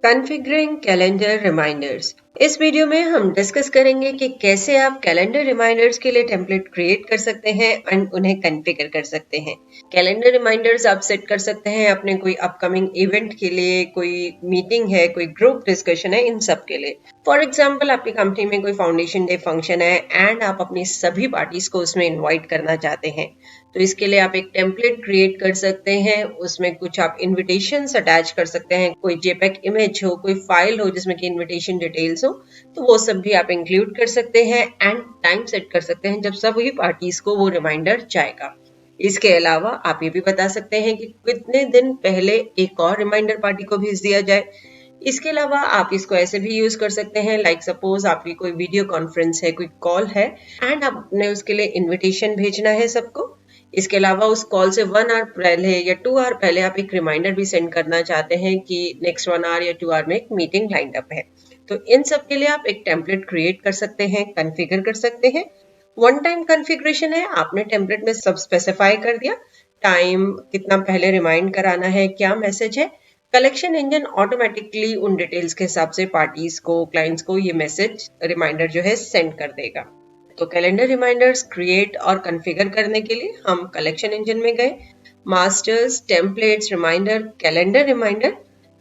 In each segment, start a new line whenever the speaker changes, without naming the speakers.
Configuring calendar reminders. इस वीडियो में हम डिस्कस करेंगे कि कैसे आप कैलेंडर रिमाइंडर्स के लिए टेम्पलेट क्रिएट कर सकते हैं एंड उन्हें कॉन्फ़िगर कर सकते हैं। कैलेंडर रिमाइंडर्स आप सेट कर सकते हैं अपने कोई अपकमिंग इवेंट के लिए, कोई मीटिंग है, कोई ग्रुप डिस्कशन है, इन सब के लिए। फॉर एग्जाम्पल, आपकी कंपनी में कोई फाउंडेशन डे फंक्शन है एंड आप अपनी सभी पार्टीज को उसमें इन्वाइट करना चाहते हैं, तो इसके लिए आप एक टेम्पलेट क्रिएट कर सकते हैं। उसमें कुछ आप इन्विटेशंस अटैच कर सकते हैं, कोई जेपीईजी इमेज हो, कोई फाइल हो जिसमें कि इन्विटेशन डिटेल्स हो, तो वो सब भी आप इंक्लूड कर सकते हैं एंड टाइम सेट कर सकते हैं जब सभी पार्टीज को वो रिमाइंडर जाएगा। इसके अलावा आप ये भी बता सकते हैं कि कितने दिन पहले एक और रिमाइंडर पार्टी को भेज दिया जाए। इसके अलावा आप इसको ऐसे भी यूज कर सकते हैं, लाइक सपोज आपकी कोई वीडियो कॉन्फ्रेंस है, कोई कॉल है एंड आपने उसके लिए इन्विटेशन भेजना है सबको। इसके अलावा उस कॉल से 1 आवर पहले या 2 आवर पहले आप एक रिमाइंडर भी सेंड करना चाहते हैं कि नेक्स्ट 1 आवर या 2 आवर में एक मीटिंग लाइंड अप है, तो इन सब के लिए आप एक टेम्पलेट क्रिएट कर सकते हैं, कॉन्फ़िगर कर सकते हैं। वन टाइम कॉन्फ़िगरेशन है, आपने टेम्पलेट में सब स्पेसिफाई कर दिया, टाइम कितना पहले रिमाइंड कराना है, क्या मैसेज है। कलेक्शन इंजन ऑटोमेटिकली उन डिटेल्स के हिसाब से पार्टीज को, क्लाइंट्स को ये मैसेज रिमाइंडर जो है सेंड कर देगा। तो कैलेंडर रिमाइंडर्स क्रिएट और कॉन्फ़िगर करने के लिए हम कलेक्शन इंजन में गए, masters, templates, reminder, calendar reminder,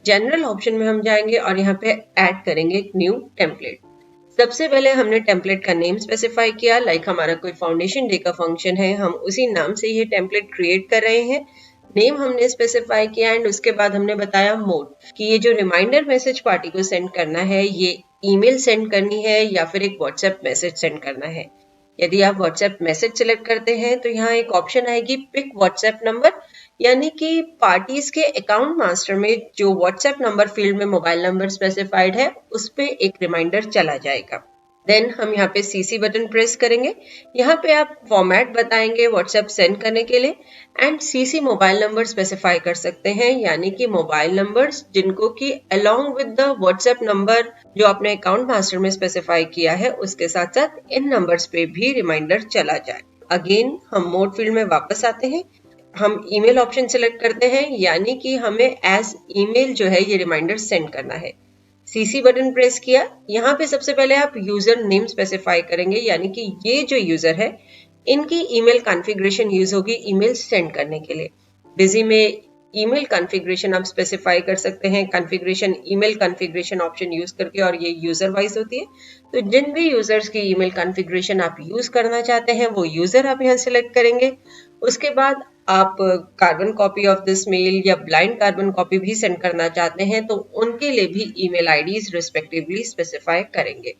general option में हम जाएंगे और यहाँ पे ऐड करेंगे एक न्यू टेम्पलेट। सबसे पहले हमने टेम्पलेट का नेम स्पेसिफाई किया, लाइक हमारा कोई फाउंडेशन डे का फंक्शन है, हम उसी नाम से ये टेम्पलेट क्रिएट कर रहे हैं। नेम हमने स्पेसिफाई किया एंड उसके बाद हमने बताया मोड कि ये जो रिमाइंडर मैसेज पार्टी को सेंड करना है, ये ईमेल सेंड करनी है या फिर एक व्हाट्सएप मैसेज सेंड करना है। यदि आप व्हाट्सएप मैसेज सिलेक्ट करते हैं तो यहाँ एक ऑप्शन आएगी पिक व्हाट्सएप नंबर, यानी कि पार्टीज के अकाउंट मास्टर में जो व्हाट्सएप नंबर फील्ड में मोबाइल नंबर स्पेसिफाइड है उस पे एक रिमाइंडर चला जाएगा। देन हम यहाँ पे सीसी बटन प्रेस करेंगे, यहाँ पे आप फॉर्मेट बताएंगे व्हाट्सएप सेंड करने के लिए and CC mobile number specify कर सकते हैं, यानी कि मोबाइल नंबर्स जिनको कि along with the WhatsApp number जो आपने अकाउंट मास्टर में स्पेसिफाई किया है उसके साथ साथ इन नंबर्स पे भी रिमाइंडर चला जाए। अगेन हम मोड फील्ड में वापस आते हैं, हम ईमेल ऑप्शन सिलेक्ट करते हैं, यानी कि हमें एज ईमेल जो है ये रिमाइंडर सेंड करना है। सीसी बटन प्रेस किया, यहाँ पे सबसे पहले आप यूजर नेम स्पेसिफाई करेंगे, यानी कि ये जो यूजर है इनकी ईमेल कॉन्फ़िगरेशन यूज होगी ईमेल सेंड करने के लिए। बिजी में ईमेल कॉन्फ़िगरेशन आप स्पेसिफाई कर सकते हैं, configuration email configuration option use करके, और ये यूजर वाइज होती है। तो जिन भी यूजर्स की ईमेल कॉन्फ़िगरेशन आप यूज करना चाहते हैं वो यूजर आप यहाँ सिलेक्ट करेंगे। उसके बाद आप carbon copy of this mail या ब्लाइंड कार्बन कॉपी भी सेंड करना चाहते हैं तो उनके लिए भी ईमेल आईडीज रिस्पेक्टिवली स्पेसिफाई करेंगे।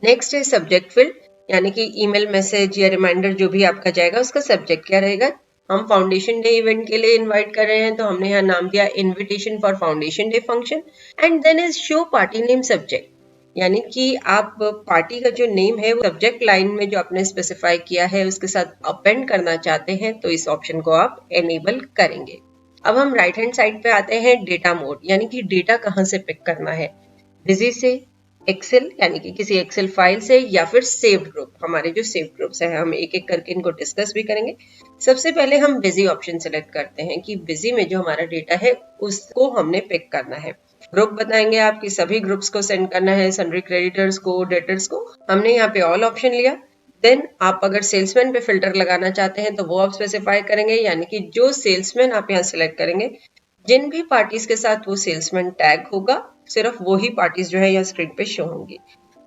नेक्स्ट है सब्जेक्ट फील्ड, यानी कि ईमेल मैसेज या रिमाइंडर जो भी आपका जाएगा उसका सब्जेक्ट क्या रहेगा। हम फाउंडेशन डे इवेंट के लिए इनवाइट कर रहे हैं तो हमने यहाँ नाम दिया invitation for foundation day function and then is show party name subject, यानी कि आप पार्टी का जो नेम है वो सब्जेक्ट लाइन में जो आपने स्पेसिफाई किया है उसके साथ अपेंड करना चाहते हैं तो इस ऑप्शन को आप एनेबल करेंगे। अब हम राइट हैंड साइड पे आते हैं डेटा मोड, यानी कि डेटा कहाँ से पिक करना है, बिजी से, एक्सेल यानी कि किसी एक्सेल फाइल से, या फिर सेव्ड ग्रुप। हमारे जो सेव्ड ग्रुप्स हैं हम एक एक करके इनको डिस्कस भी करेंगे। सबसे पहले हम बिजी ऑप्शन सेलेक्ट करते हैं कि बिजी में जो हमारा डेटा है उसको हमने पिक करना है। ग्रुप बताएंगे आपकी सभी ग्रुप्स को सेंड करना है, सन्ड्री क्रेडिटर्स को, डेटर्स को। हमने यहाँ पे ऑल ऑप्शन लिया। देन आप अगर सेल्समैन पे फिल्टर लगाना चाहते हैं तो वो आप स्पेसिफाई करेंगे, यानी कि जो सेल्समैन आप यहाँ सिलेक्ट करेंगे, जिन भी पार्टीज के साथ वो सेल्समैन टैग होगा सिर्फ वो ही पार्टीज जो है यहाँ स्क्रीन पे शो होंगी।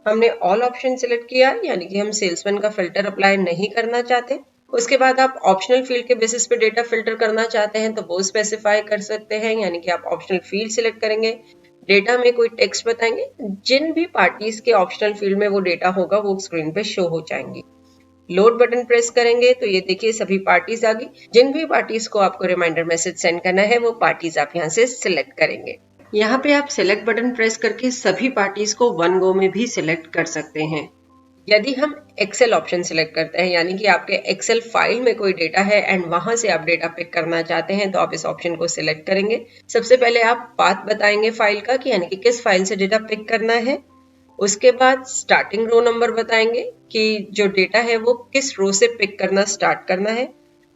हमने ऑल ऑप्शन सिलेक्ट किया, यानी कि हम सेल्समैन का फिल्टर अप्लाई नहीं करना चाहते। उसके बाद आप ऑप्शनल फील्ड के बेसिस पे डेटा फिल्टर करना चाहते हैं तो वो स्पेसिफाई कर सकते हैं, यानी कि आप ऑप्शनल फील्ड सिलेक्ट करेंगे, डेटा में कोई टेक्स्ट बताएंगे, जिन भी पार्टीज के ऑप्शनल फील्ड में वो डेटा होगा वो स्क्रीन पे शो हो जाएंगी। लोड बटन प्रेस करेंगे तो ये देखिए सभी पार्टीज आ गई। जिन भी पार्टीज को आपको रिमाइंडर मैसेज सेंड करना है वो पार्टीज आप यहाँ से सिलेक्ट करेंगे। यहाँ पे आप सिलेक्ट बटन प्रेस करके सभी पार्टीज को वन गो में भी सिलेक्ट कर सकते हैं। यदि हम एक्सेल ऑप्शन सिलेक्ट करते हैं, यानी कि आपके एक्सेल फाइल में कोई डेटा है एंड वहां से आप डेटा पिक करना चाहते हैं तो आप इस ऑप्शन को सिलेक्ट करेंगे। सबसे पहले आप पाथ बताएंगे फाइल का कि यानी कि किस फाइल से डेटा पिक करना है। उसके बाद स्टार्टिंग रो नंबर बताएंगे कि जो डेटा है वो किस रो से पिक करना स्टार्ट करना है।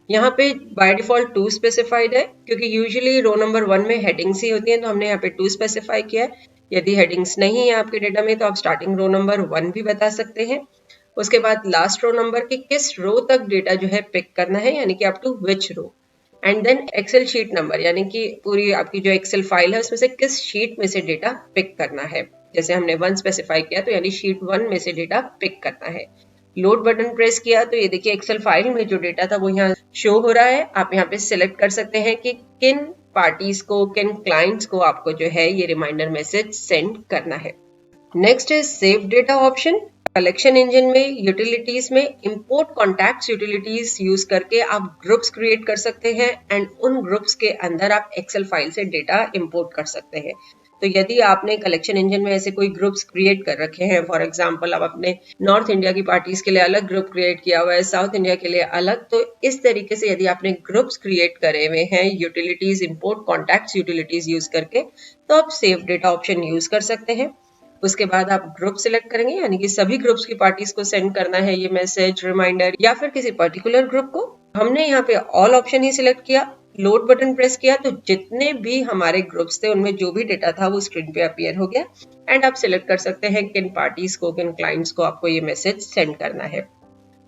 यहाँ पे बाय डिफॉल्ट 2 स्पेसिफाइड है क्योंकि यूजुअली रो नंबर 1 में हेडिंग्स ही होती हैं, तो हमने यहाँ पे 2 स्पेसिफाई किया है। यदि हेडिंग्स नहीं है आपके डेटा में तो आप स्टार्टिंग रो नंबर 1 भी बता सकते हैं। उसके बाद लास्ट रो नंबर के किस रो तक डेटा जो है पिक करना है, यानी कि up to which row. And then excel sheet number, यानी कि पूरी आपकी जो एक्सेल फाइल है उसमें से किस शीट में से डेटा पिक करना है। जैसे हमने 1 स्पेसिफाई किया तो यानी शीट 1 में से डेटा पिक करना है। लोड बटन प्रेस किया तो ये देखिए एक्सेल फाइल में जो डेटा था वो यहाँ शो हो रहा है। आप यहाँ पे सिलेक्ट कर सकते हैं कि किन पार्टीज को, किन क्लाइंट्स को आपको जो है ये रिमाइंडर मैसेज सेंड करना है। नेक्स्ट है save data option. Collection engine में यूटिलिटीज में इंपोर्ट कॉन्टैक्ट्स यूटिलिटीज यूज करके आप ग्रुप्स क्रिएट कर सकते हैं एंड उन ग्रुप्स के अंदर आप एक्सेल फाइल से डेटा इंपोर्ट कर सकते हैं। तो यदि आपने कलेक्शन इंजन में ऐसे कोई ग्रुप्स क्रिएट कर रखे हैं, फॉर एग्जांपल आप अपने नॉर्थ इंडिया की पार्टीज के लिए अलग ग्रुप क्रिएट किया हुआ है, साउथ इंडिया के लिए अलग, तो इस तरीके से यदि आपने ग्रुप्स क्रिएट करे हुए हैं utilities import contacts utilities use करके, तो आप सेव डेटा ऑप्शन यूज कर सकते हैं। उसके बाद आप ग्रुप सिलेक्ट करेंगे, यानी कि सभी ग्रुप्स की पार्टीज को सेंड करना है ये मैसेज, रिमाइंडर, या फिर किसी पर्टिकुलर ग्रुप को। हमने यहाँ पे ऑल ऑप्शन ही सिलेक्ट किया, लोड बटन प्रेस किया तो जितने भी हमारे ग्रुप्स थे उनमें जो भी डेटा था वो स्क्रीन पे अपीयर हो गया। एंड आप सिलेक्ट कर सकते हैं किन पार्टीज को, किन क्लाइंट्स को आपको ये मैसेज सेंड करना है।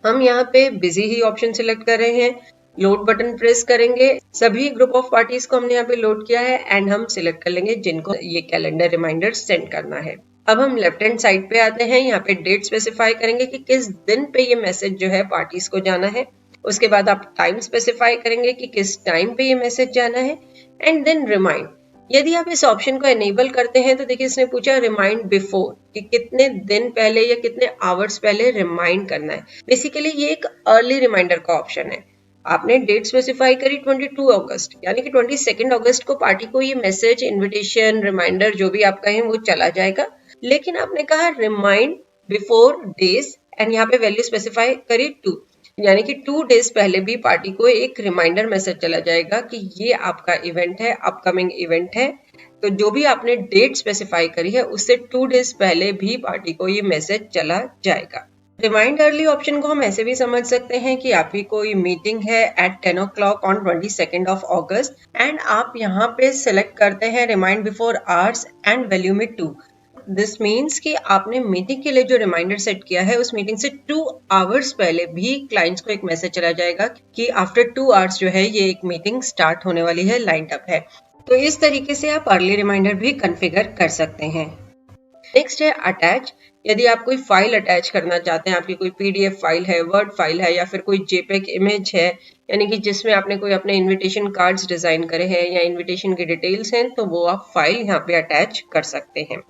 हम यहाँ पे बिजी ही ऑप्शन सिलेक्ट कर रहे हैं, लोड बटन प्रेस करेंगे, सभी ग्रुप ऑफ पार्टीज को हमने यहाँ पे लोड किया है एंड हम सिलेक्ट कर लेंगे जिनको ये कैलेंडर रिमाइंडर सेंड करना है। अब हम लेफ्ट हैंड साइड पे आते हैं, यहाँ पे डेट स्पेसिफाई करेंगे कि किस दिन पे ये मैसेज जो है पार्टीज को जाना है। उसके बाद आप टाइम स्पेसिफाई करेंगे कि किस टाइम पे ये मैसेज जाना है एंड देन रिमाइंड। यदि आप इस ऑप्शन को एनेबल करते हैं तो देखिए इसने पूछा रिमाइंड बिफोर, कि कितने दिन पहले या कितने आवर्स पहले रिमाइंड करना है। बेसिकली ये एक अर्ली रिमाइंडर का ऑप्शन है। आपने डेट स्पेसिफाई करी 22 अगस्त, यानी कि 22 अगस्त को पार्टी को ये मैसेज, इन्विटेशन, रिमाइंडर जो भी आप कहें वो चला जाएगा। लेकिन आपने कहा रिमाइंड बिफोर डेज एंड यहाँ पे वैल्यू स्पेसिफाई करी 2, यानी कि 2 डेज पहले भी पार्टी को एक रिमाइंडर मैसेज चला जाएगा कि ये आपका इवेंट है, अपकमिंग इवेंट है। तो जो भी आपने डेट स्पेसिफाई करी है उससे 2 डेज पहले भी पार्टी को ये मैसेज चला जाएगा। रिमाइंड अर्ली ऑप्शन को हम ऐसे भी समझ सकते हैं कि आपकी कोई मीटिंग है eight 10 o'clock on 22 August and आप यहाँ पे सिलेक्ट करते हैं remind before hours and value में 2। दिस मीन्स कि आपने मीटिंग के लिए जो रिमाइंडर सेट किया है उस मीटिंग से 2 आवर्स पहले भी क्लाइंट्स को एक मैसेज चला जाएगा कि आफ्टर 2 आवर्स जो है ये एक मीटिंग स्टार्ट होने वाली है, लाइंड अप है। तो इस तरीके से आप अर्ली रिमाइंडर भी कॉन्फ़िगर कर सकते हैं। नेक्स्ट है अटैच। यदि आप कोई फाइल अटैच करना चाहते हैं, आपकी कोई पीडीएफ फाइल है, वर्ड फाइल है, या फिर कोई जेपेग इमेज है, यानी कि जिसमें आपने कोई अपने इनविटेशन कार्ड्स डिजाइन करे हैं या इनविटेशन की डिटेल्स हैं, तो वो आप फाइल यहाँ पे अटैच कर सकते हैं।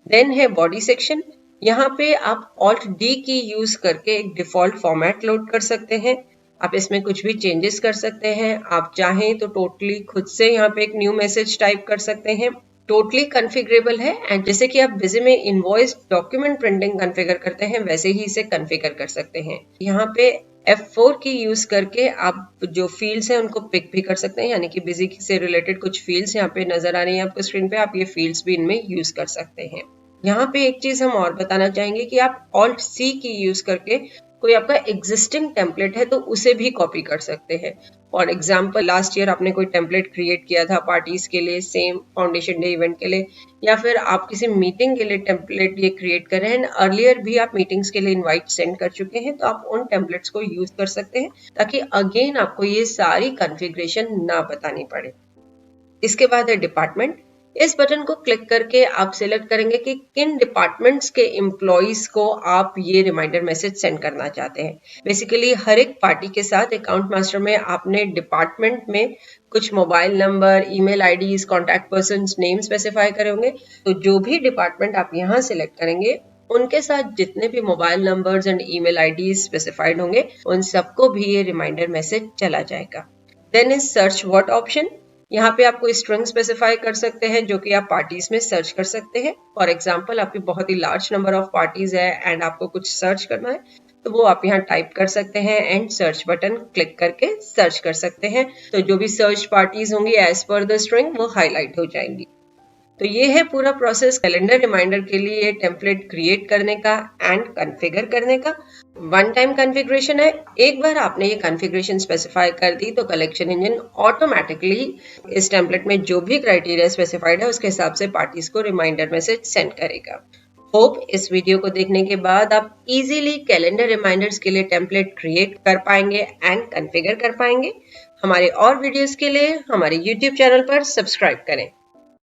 देन है बॉडी सेक्शन। यहाँ पे आप ऑल्ट डी की यूज करके एक डिफॉल्ट फॉर्मेट लोड कर सकते हैं। आप इसमें कुछ भी चेंजेस कर सकते हैं। आप चाहें तो टोटली खुद से यहाँ पे एक न्यू मैसेज टाइप कर सकते हैं, टोटली कॉन्फ़िगरेबल है। एंड जैसे कि आप बिजी में इनवॉइस डॉक्यूमेंट प्रिंटिंग कॉन्फ़िगर करते हैं वैसे ही इसे कॉन्फ़िगर कर सकते हैं। यहाँ पे F4 की यूज करके आप जो फील्ड्स हैं उनको पिक भी कर सकते हैं, यानी कि बिजी से रिलेटेड कुछ फील्ड्स यहाँ पे नजर आ रही हैं आपको स्क्रीन पे, आप ये फील्ड्स भी इनमें यूज कर सकते हैं। यहाँ पे एक चीज हम और बताना चाहेंगे कि आप ऑल्ट सी की यूज करके कोई आपका एग्जिस्टिंग टेम्पलेट है तो उसे भी कॉपी कर सकते हैं। फॉर एग्जाम्पल लास्ट ईयर आपने कोई टेम्पलेट क्रिएट किया था पार्टीज के लिए, सेम फाउंडेशन डे इवेंट के लिए, या फिर आप किसी मीटिंग के लिए टेम्पलेट ये क्रिएट कर रहे हैं, अर्लियर भी आप मीटिंग्स के लिए इनवाइट सेंड कर चुके हैं, तो आप उन टेम्पलेट्स को यूज कर सकते हैं ताकि अगेन आपको ये सारी कॉन्फ़िगरेशन ना बतानी पड़े। इसके बाद है डिपार्टमेंट। इस बटन को क्लिक करके आप सिलेक्ट करेंगे कि किन डिपार्टमेंट्स के एम्प्लॉइज को आप ये रिमाइंडर मैसेज सेंड करना चाहते हैं। बेसिकली हर एक पार्टी के साथ अकाउंट मास्टर में आपने डिपार्टमेंट में कुछ mobile number, email IDs, contact persons name specify करे होंगे। तो जो भी डिपार्टमेंट आप यहाँ सिलेक्ट करेंगे उनके साथ जितने भी mobile numbers and email IDs specified होंगे उन सबको भी ये रिमाइंडर मैसेज चला जाएगा। Then is search what option. यहाँ पे आपको स्ट्रिंग स्पेसिफाई कर सकते हैं जो कि आप पार्टीज में सर्च कर सकते हैं। फॉर एग्जांपल आपकी बहुत ही लार्ज नंबर ऑफ पार्टीज है एंड आपको कुछ सर्च करना है तो वो आप यहाँ टाइप कर सकते हैं एंड सर्च बटन क्लिक करके सर्च कर सकते हैं। तो जो भी सर्च पार्टीज होंगी एज पर द स्ट्रिंग वो हाईलाइट हो जाएंगी। तो ये है पूरा प्रोसेस कैलेंडर रिमाइंडर के लिए टेम्पलेट क्रिएट करने का एंड कॉन्फ़िगर करने का। वन टाइम कॉन्फ़िगरेशन है, एक बार आपने ये कॉन्फ़िगरेशन स्पेसिफाई कर दी तो कलेक्शन इंजन ऑटोमेटिकली इस टेम्पलेट में जो भी क्राइटेरिया स्पेसिफाइड है उसके हिसाब से पार्टीज को रिमाइंडर मैसेज सेंड करेगा। होप इस वीडियो को देखने के बाद आप इजीली कैलेंडर रिमाइंडर्स के लिए टेम्पलेट क्रिएट कर पाएंगे एंड कॉन्फ़िगर कर पाएंगे। हमारे और वीडियोस के लिए हमारे YouTube चैनल पर सब्सक्राइब करें।